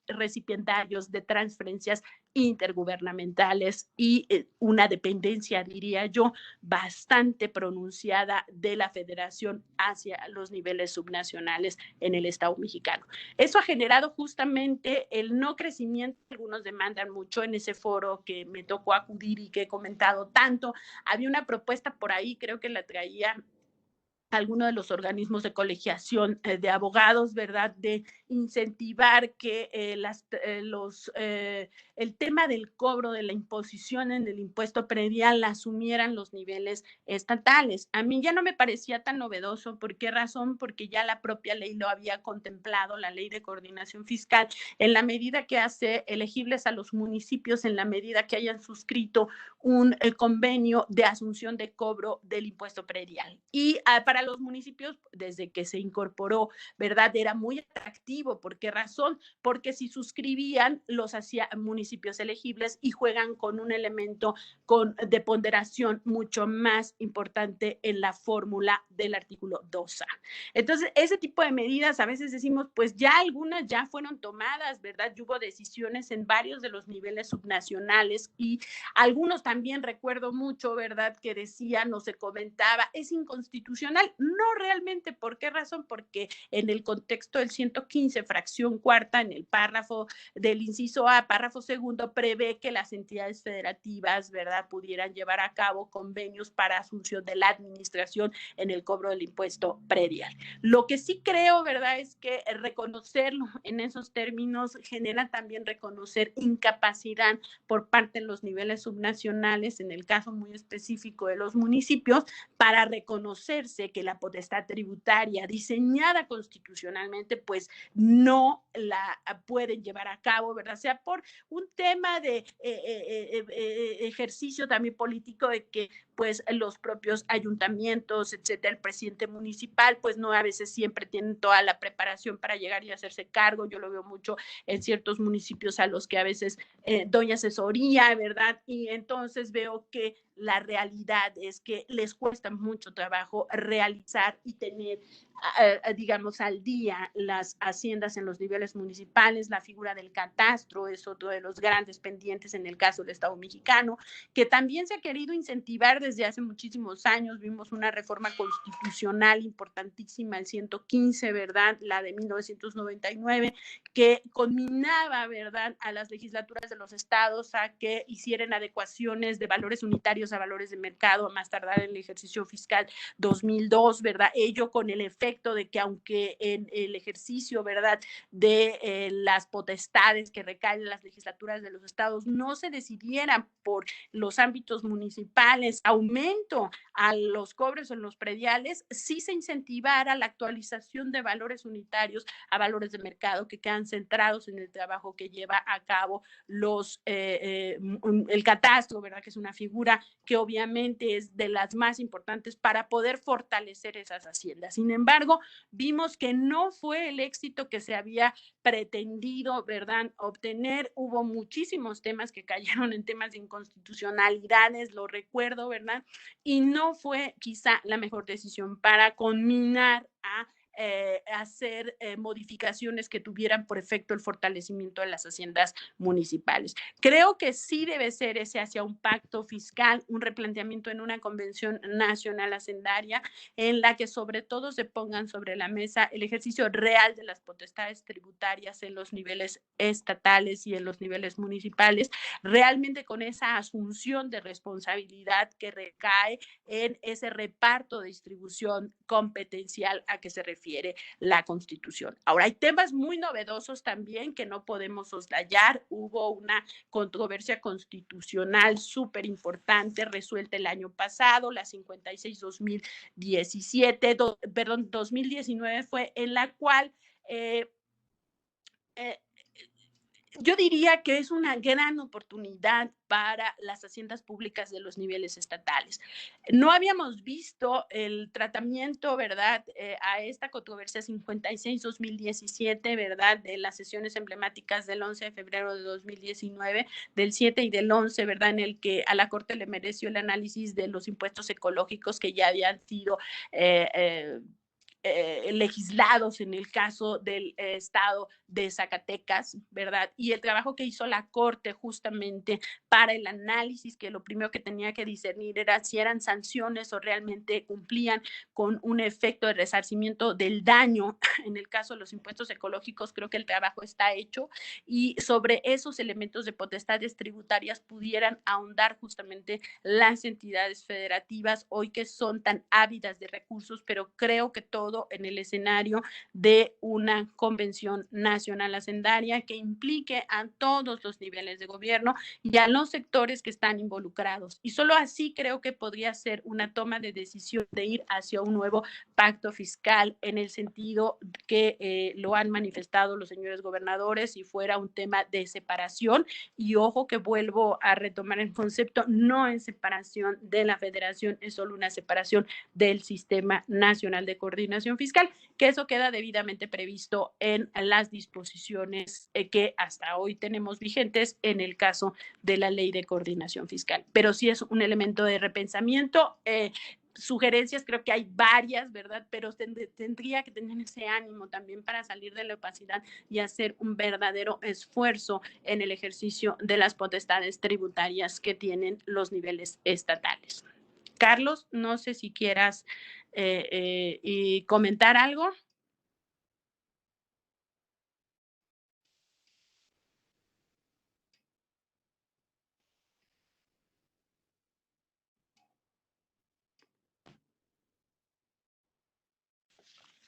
S2: recipientarios de transferencias intergubernamentales y una dependencia, diría yo, bastante pronunciada de la federación hacia los niveles subnacionales en el Estado mexicano. Eso ha generado justamente el no crecimiento, algunos demandan mucho en ese foro que me tocó acudir y que he comentado tanto. Había una propuesta por ahí, creo que la traía alguno de los organismos de colegiación de abogados, ¿verdad?, de incentivar que el tema del cobro de la imposición en el impuesto predial la asumieran los niveles estatales. A mí ya no me parecía tan novedoso. ¿Por qué razón? Porque ya la propia ley lo había contemplado, la ley de coordinación fiscal, en la medida que hace elegibles a los municipios, en la medida que hayan suscrito un convenio de asunción de cobro del impuesto predial. Y para los municipios, desde que se incorporó, ¿verdad?, era muy atractivo. ¿Por qué razón? Porque si suscribían, los hacía municipios elegibles y juegan con un elemento de ponderación mucho más importante en la fórmula del artículo 2A. Entonces, ese tipo de medidas a veces decimos, pues ya algunas ya fueron tomadas, ¿verdad? Y hubo decisiones en varios de los niveles subnacionales y algunos también recuerdo mucho, ¿verdad?, que decían o se comentaba, es inconstitucional. No realmente, ¿por qué razón? Porque en el contexto del 115 15, fracción cuarta, en el párrafo del inciso A, párrafo segundo, prevé que las entidades federativas, ¿verdad?, pudieran llevar a cabo convenios para asunción de la administración en el cobro del impuesto predial. Lo que sí creo, ¿verdad?, es que reconocerlo en esos términos genera también reconocer incapacidad por parte de los niveles subnacionales, en el caso muy específico de los municipios, para reconocerse que la potestad tributaria diseñada constitucionalmente, pues no la pueden llevar a cabo, ¿verdad? Sea por un tema de ejercicio también político de que pues los propios ayuntamientos, etcétera, el presidente municipal, pues no a veces siempre tienen toda la preparación para llegar y hacerse cargo. Yo lo veo mucho en ciertos municipios a los que a veces doy asesoría, ¿verdad? Y entonces veo que la realidad es que les cuesta mucho trabajo realizar y tener, digamos, al día las haciendas en los niveles municipales. La figura del catastro es otro de los grandes pendientes en el caso del Estado mexicano, que también se ha querido incentivar desde hace muchísimos años. Vimos una reforma constitucional importantísima, el 115, ¿verdad? La de 1999, que conminaba, ¿verdad?, a las legislaturas de los estados a que hicieran adecuaciones de valores unitarios a valores de mercado a más tardar en el ejercicio fiscal 2002, ¿verdad? Ello con el efecto de que aunque en el ejercicio, ¿verdad?, de las potestades que recaen en las legislaturas de los estados no se decidieran por los ámbitos municipales, aumento a los cobros en los prediales, sí se incentivara la actualización de valores unitarios a valores de mercado que quedan centrados en el trabajo que lleva a cabo el catastro, ¿verdad?, que es una figura que obviamente es de las más importantes para poder fortalecer esas haciendas. Sin embargo, vimos que no fue el éxito que se había pretendido, ¿verdad?, obtener. Hubo muchísimos temas que cayeron en temas de inconstitucionalidades, lo recuerdo, ¿verdad? Y no fue quizá la mejor decisión para conminar a hacer modificaciones que tuvieran por efecto el fortalecimiento de las haciendas municipales. Creo que sí debe ser ese hacia un pacto fiscal, un replanteamiento en una convención nacional hacendaria en la que sobre todo se pongan sobre la mesa el ejercicio real de las potestades tributarias en los niveles estatales y en los niveles municipales, realmente con esa asunción de responsabilidad que recae en ese reparto de distribución competencial a que se refiere la Constitución. Ahora, hay temas muy novedosos también que no podemos soslayar. Hubo una controversia constitucional súper importante resuelta el año pasado, la 56-2017, perdón, 2019 fue, en la cual eh, eh, yo diría que es una gran oportunidad para las haciendas públicas de los niveles estatales. No habíamos visto el tratamiento, ¿verdad?, a esta controversia 56-2017, ¿verdad?, de las sesiones emblemáticas del 11 de febrero de 2019, del 7 y del 11, ¿verdad?, en el que a la Corte le mereció el análisis de los impuestos ecológicos que ya habían sido legislados en el caso del estado de Zacatecas, ¿verdad? Y el trabajo que hizo la Corte justamente para el análisis, que lo primero que tenía que discernir era si eran sanciones o realmente cumplían con un efecto de resarcimiento del daño. En el caso de los impuestos ecológicos, creo que el trabajo está hecho y sobre esos elementos de potestades tributarias pudieran ahondar justamente las entidades federativas hoy que son tan ávidas de recursos, pero creo que todo en el escenario de una convención nacional hacendaria que implique a todos los niveles de gobierno y a los sectores que están involucrados. Y solo así creo que podría ser una toma de decisión de ir hacia un nuevo pacto fiscal en el sentido que lo han manifestado los señores gobernadores y fuera un tema de separación. Y ojo que vuelvo a retomar el concepto, no es separación de la federación, es solo una separación del Sistema Nacional de Coordinación Fiscal, que eso queda debidamente previsto en las disposiciones que hasta hoy tenemos vigentes en el caso de la Ley de Coordinación Fiscal. Pero sí es un elemento de repensamiento. Sugerencias, creo que hay varias, ¿verdad? Pero tendría que tener ese ánimo también para salir de la opacidad y hacer un verdadero esfuerzo en el ejercicio de las potestades tributarias que tienen los niveles estatales. Carlos, no sé si quieras y comentar algo.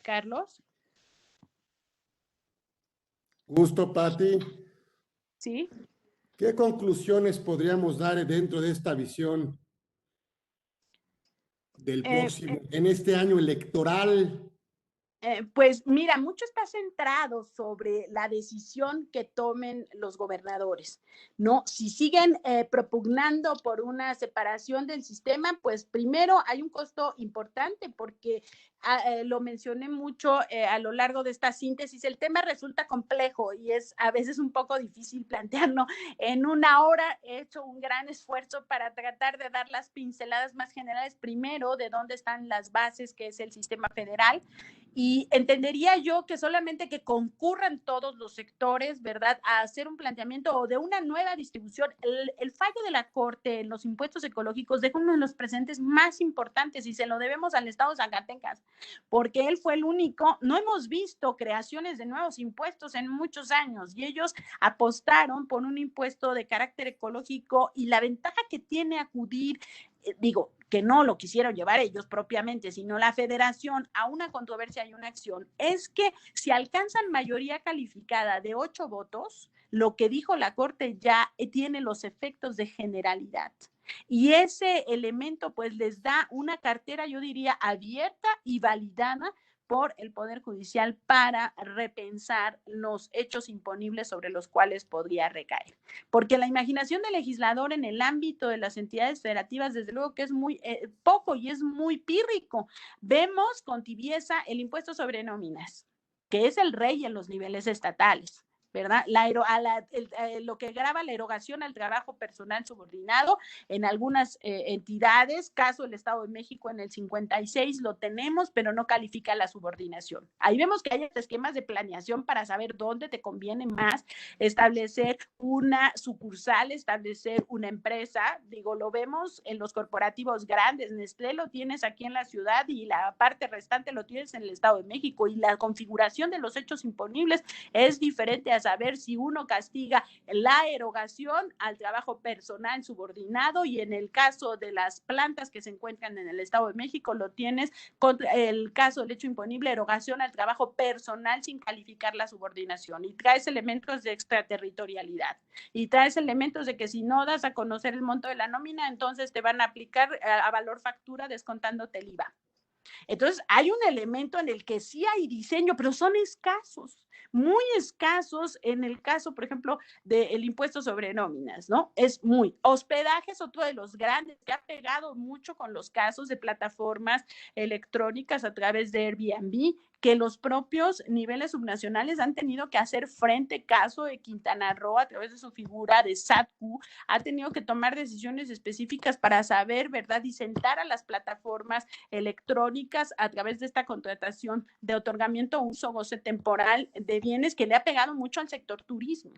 S2: Carlos.
S1: Gusto, Pati.
S2: Sí.
S1: ¿Qué conclusiones podríamos dar dentro de esta visión del próximo, en este año electoral?
S2: Pues mira, mucho está centrado sobre la decisión que tomen los gobernadores, ¿no? Si siguen propugnando por una separación del sistema, pues primero hay un costo importante porque lo mencioné mucho a lo largo de esta síntesis, el tema resulta complejo y es a veces un poco difícil plantearlo. En una hora he hecho un gran esfuerzo para tratar de dar las pinceladas más generales, primero de dónde están las bases, que es el sistema federal, y entendería yo que solamente que concurran todos los sectores, ¿verdad?, a hacer un planteamiento o de una nueva distribución. El fallo de la Corte en los impuestos ecológicos deja uno de los presentes más importantes y se lo debemos al Estado de Zacatecas, porque él fue el único. No hemos visto creaciones de nuevos impuestos en muchos años y ellos apostaron por un impuesto de carácter ecológico y la ventaja que tiene acudir, digo, que no lo quisieron llevar ellos propiamente, sino la federación a una controversia y una acción, es que si alcanzan mayoría calificada de 8 votos, lo que dijo la Corte ya tiene los efectos de generalidad. Y ese elemento pues les da una cartera, yo diría, abierta y validada por el Poder Judicial para repensar los hechos imponibles sobre los cuales podría recaer. Porque la imaginación del legislador en el ámbito de las entidades federativas, desde luego que es muy poco y es muy pírrico. Vemos con tibieza el impuesto sobre nóminas, que es el rey en los niveles estatales, ¿verdad? Lo que grava la erogación al trabajo personal subordinado en algunas entidades, caso el Estado de México en el 56 lo tenemos, pero no califica la subordinación. Ahí vemos que hay esquemas de planeación para saber dónde te conviene más establecer una sucursal, establecer una empresa. Digo, lo vemos en los corporativos grandes. Nestlé lo tienes aquí en la ciudad y la parte restante lo tienes en el Estado de México, y la configuración de los hechos imponibles es diferente a saber si uno castiga la erogación al trabajo personal subordinado, y en el caso de las plantas que se encuentran en el Estado de México lo tienes contra el caso del hecho imponible, erogación al trabajo personal sin calificar la subordinación, y traes elementos de extraterritorialidad y traes elementos de que si no das a conocer el monto de la nómina, entonces te van a aplicar a valor factura descontándote el IVA. Entonces, hay un elemento en el que sí hay diseño, pero son escasos, muy escasos en el caso, por ejemplo, del impuesto sobre nóminas, ¿no? Es muy. Hospedaje es otro de los grandes que ha pegado mucho con los casos de plataformas electrónicas a través de Airbnb, que los propios niveles subnacionales han tenido que hacer frente. Caso de Quintana Roo, a través de su figura de SATQ, ha tenido que tomar decisiones específicas para saber, ¿verdad?, y sentar a las plataformas electrónicas a través de esta contratación de otorgamiento, uso, goce temporal de bienes, que le ha pegado mucho al sector turismo.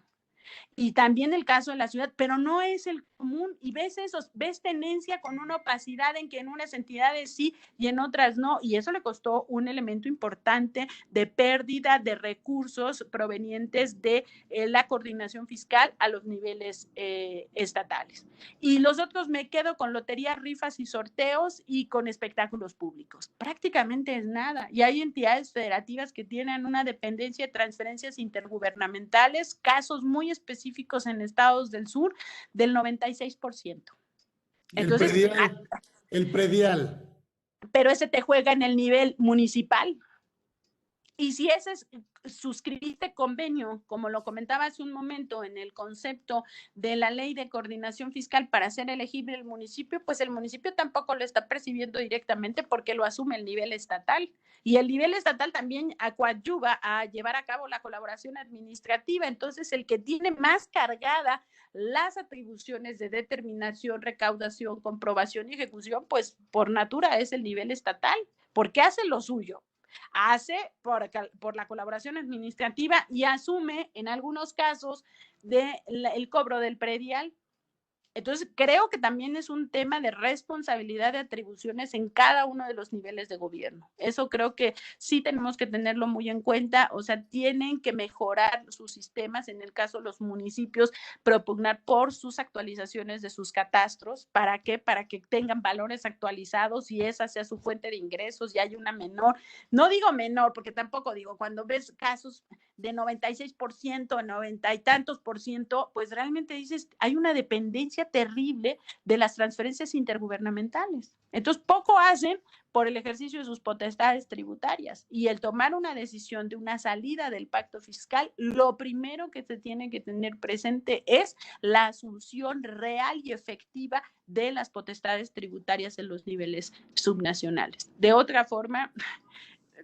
S2: Y también el caso de la ciudad, pero no es el común, y ves eso, ves tenencia con una opacidad en que en unas entidades sí y en otras no, y eso le costó un elemento importante de pérdida de recursos provenientes de la coordinación fiscal a los niveles estatales. Y los otros me quedo con loterías, rifas y sorteos y con espectáculos públicos. Prácticamente es nada, y hay entidades federativas que tienen una dependencia de transferencias intergubernamentales, casos muy específicos en estados del sur, del 96%.
S1: ¿Y
S2: Entonces,
S1: el predial?
S2: Pero ese te juega en el nivel municipal. Y si ese es, suscribiste convenio, como lo comentaba hace un momento, en el concepto de la ley de coordinación fiscal para ser elegible el municipio, pues el municipio tampoco lo está percibiendo directamente porque lo asume el nivel estatal. Y el nivel estatal también coadyuva a llevar a cabo la colaboración administrativa. Entonces, el que tiene más cargada las atribuciones de determinación, recaudación, comprobación y ejecución, pues por natura es el nivel estatal, porque hace lo suyo. Hace por la colaboración administrativa y asume en algunos casos el cobro del predial. Entonces, creo que también es un tema de responsabilidad de atribuciones en cada uno de los niveles de gobierno. Eso creo que sí tenemos que tenerlo muy en cuenta, o sea, tienen que mejorar sus sistemas, en el caso los municipios, propugnar por sus actualizaciones de sus catastros. ¿Para qué? Para que tengan valores actualizados y esa sea su fuente de ingresos y hay una menor, no digo menor, porque tampoco digo, cuando ves casos de 96%, 90 y tantos por ciento, pues realmente dices, hay una dependencia terrible de las transferencias intergubernamentales. Entonces, poco hacen por el ejercicio de sus potestades tributarias y el tomar una decisión de una salida del pacto fiscal, lo primero que se tiene que tener presente es la asunción real y efectiva de las potestades tributarias en los niveles subnacionales. De otra forma,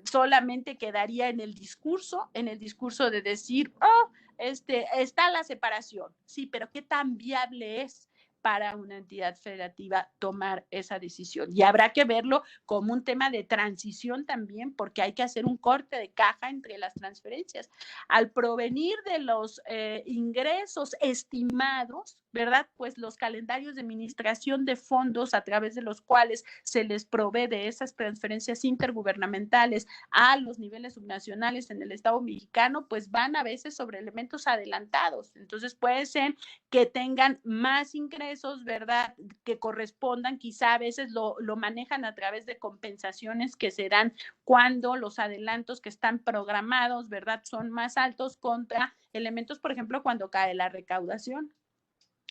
S2: solamente quedaría en el discurso de decir, oh, está la separación. Sí, pero ¿qué tan viable es para una entidad federativa tomar esa decisión? Y habrá que verlo como un tema de transición también, porque hay que hacer un corte de caja entre las transferencias. Al provenir de los ingresos estimados, ¿verdad? Pues los calendarios de administración de fondos a través de los cuales se les provee de esas transferencias intergubernamentales a los niveles subnacionales en el Estado mexicano, pues van a veces sobre elementos adelantados. Entonces puede ser que tengan más ingresos, ¿verdad? Que correspondan, quizá a veces lo manejan a través de compensaciones que se dan cuando los adelantos que están programados, ¿verdad? Son más altos contra elementos, por ejemplo, cuando cae la recaudación.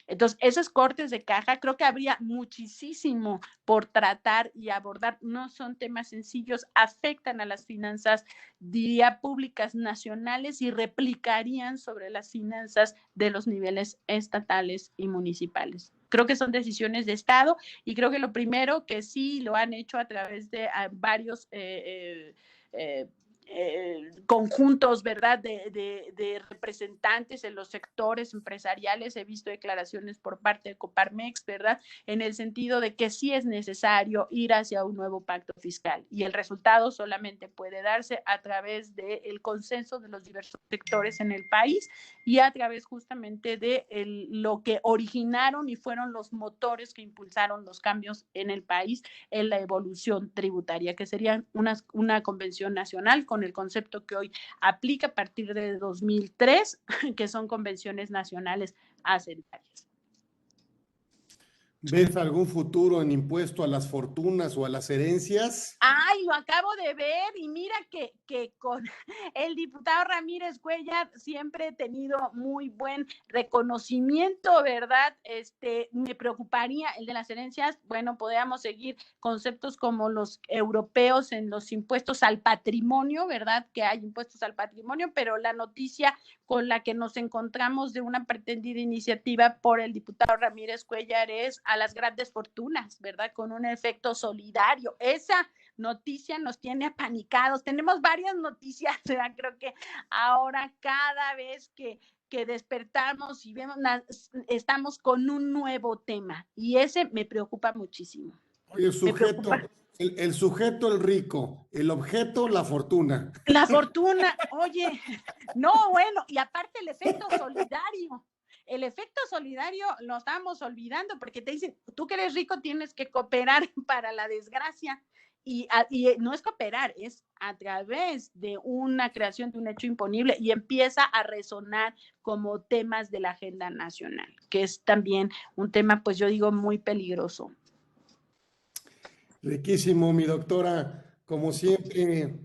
S2: Entonces, esos cortes de caja, creo que habría muchísimo por tratar y abordar. No son temas sencillos, afectan a las finanzas, diría, públicas nacionales y replicarían sobre las finanzas de los niveles estatales y municipales. Creo que son decisiones de Estado y creo que lo primero que sí lo han hecho a través de varios conjuntos, ¿verdad?, de representantes en los sectores empresariales. He visto declaraciones por parte de Coparmex, ¿verdad?, en el sentido de que sí es necesario ir hacia un nuevo pacto fiscal y el resultado solamente puede darse a través del consenso de los diversos sectores en el país y a través justamente de lo que originaron y fueron los motores que impulsaron los cambios en el país en la evolución tributaria, que sería una convención nacional con el concepto que hoy aplica a partir de 2003, que son convenciones nacionales hacendarias.
S1: ¿Ves algún futuro en impuesto a las fortunas o a las herencias?
S2: Ay, lo acabo de ver y mira que con el diputado Ramírez Cuellar siempre he tenido muy buen reconocimiento, ¿verdad? Me preocuparía el de las herencias. Bueno, podríamos seguir conceptos como los europeos en los impuestos al patrimonio, ¿verdad? Que hay impuestos al patrimonio, pero la noticia con la que nos encontramos de una pretendida iniciativa por el diputado Ramírez Cuellar es a las grandes fortunas, ¿verdad? Con un efecto solidario. Esa noticia nos tiene apanicados. Tenemos varias noticias, ¿verdad? Creo que ahora cada vez que despertamos y vemos, estamos con un nuevo tema y ese me preocupa muchísimo.
S1: Oye, sujeto, el sujeto, el rico, el objeto, la fortuna.
S2: La fortuna, oye, no, bueno, y aparte el efecto solidario. El efecto solidario lo estamos olvidando porque te dicen, tú que eres rico tienes que cooperar para la desgracia. Y no es cooperar, es a través de una creación de un hecho imponible y empieza a resonar como temas de la agenda nacional, que es también un tema, pues yo digo, muy peligroso.
S1: Riquísimo, mi doctora, como siempre,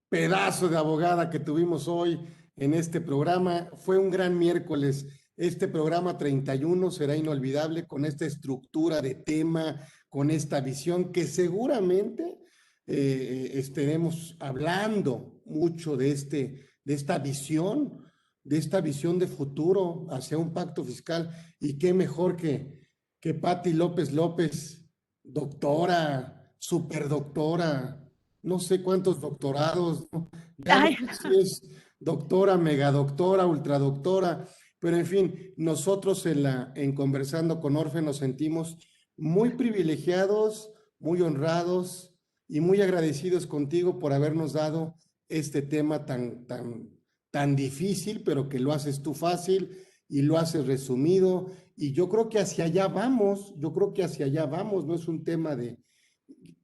S1: pedazo de abogada que tuvimos hoy en este programa. Fue un gran miércoles. Este programa 31 será inolvidable con esta estructura de tema, con esta visión que seguramente estaremos hablando mucho de esta visión de futuro hacia un pacto fiscal. Y qué mejor que Pati López López, doctora, superdoctora, no sé cuántos doctorados, ¿no? Ya no sé si es doctora, megadoctora, ultradoctora, pero en fin, nosotros en Conversando con Orfe nos sentimos muy privilegiados, muy honrados y muy agradecidos contigo por habernos dado este tema tan difícil, pero que lo haces tú fácil, y lo haces resumido, y yo creo que hacia allá vamos, no es un tema de,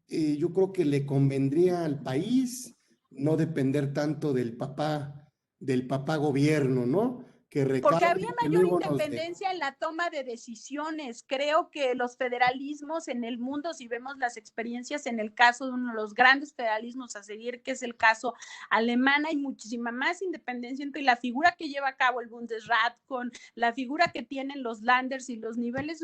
S1: yo creo que le convendría al país no depender tanto del papá gobierno, ¿no? Que
S2: Porque
S1: recaude
S2: habría
S1: y que
S2: mayor
S1: luego nos dé.
S2: independencia en la toma de decisiones. Creo que los federalismos en el mundo, si vemos las experiencias en el caso de uno de los grandes federalismos a seguir, que es el caso alemán, hay muchísima más independencia entre la figura que lleva a cabo el Bundesrat con la figura que tienen los Landers y los niveles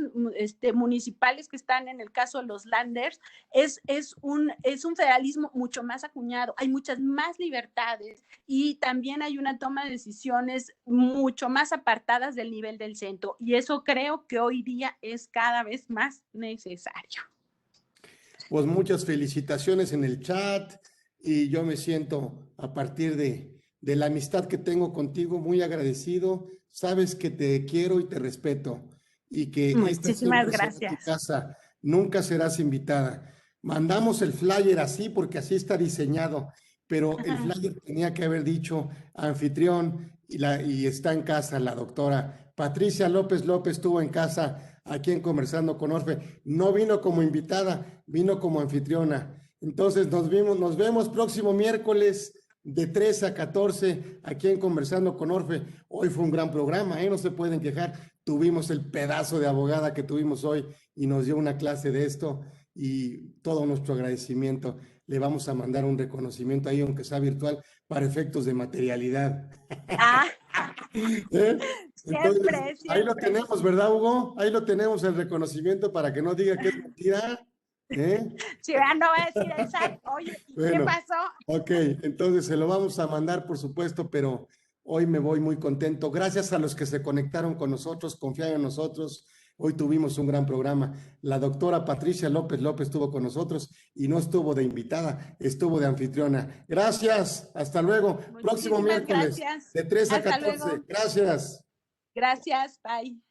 S2: municipales que están en el caso de los Landers, es un federalismo mucho más acuñado, hay muchas más libertades y también hay una toma de decisiones mucho más apartadas del nivel del centro, y eso creo que hoy día es cada vez más necesario.
S1: Pues muchas felicitaciones en el chat, y yo me siento a partir de la amistad que tengo contigo muy agradecido. Sabes que te quiero y te respeto, y que esta
S2: Muchísimas
S1: siempre será tu
S2: gracias.
S1: casa, nunca serás invitada. Mandamos el flyer así porque así está diseñado, pero el flyer tenía que haber dicho anfitrión, y está en casa la doctora Patricia López López, estuvo en casa aquí en Conversando con Orfe. No vino como invitada, vino como anfitriona. Entonces nos vemos próximo miércoles de 3 a 14 aquí en Conversando con Orfe. Hoy fue un gran programa, no se pueden quejar. Tuvimos el pedazo de abogada que tuvimos hoy y nos dio una clase de esto, y todo nuestro agradecimiento. Le vamos a mandar un reconocimiento ahí, aunque sea virtual, para efectos de materialidad. Entonces,
S2: Siempre.
S1: ahí lo tenemos, ¿verdad, Hugo? Ahí lo tenemos, el reconocimiento, para que no diga que es mentira.
S2: Si no va a decir exacto, oye,
S1: Bueno,
S2: ¿qué pasó?
S1: Ok, entonces se lo vamos a mandar, por supuesto, pero hoy me voy muy contento. Gracias a los que se conectaron con nosotros, confiaron en nosotros. Hoy tuvimos un gran programa. La doctora Patricia López López estuvo con nosotros y no estuvo de invitada, estuvo de anfitriona. Gracias, hasta luego. Próximo miércoles
S2: gracias.
S1: de 3 a
S2: Hasta
S1: 14.
S2: Luego.
S1: Gracias.
S2: Gracias, bye.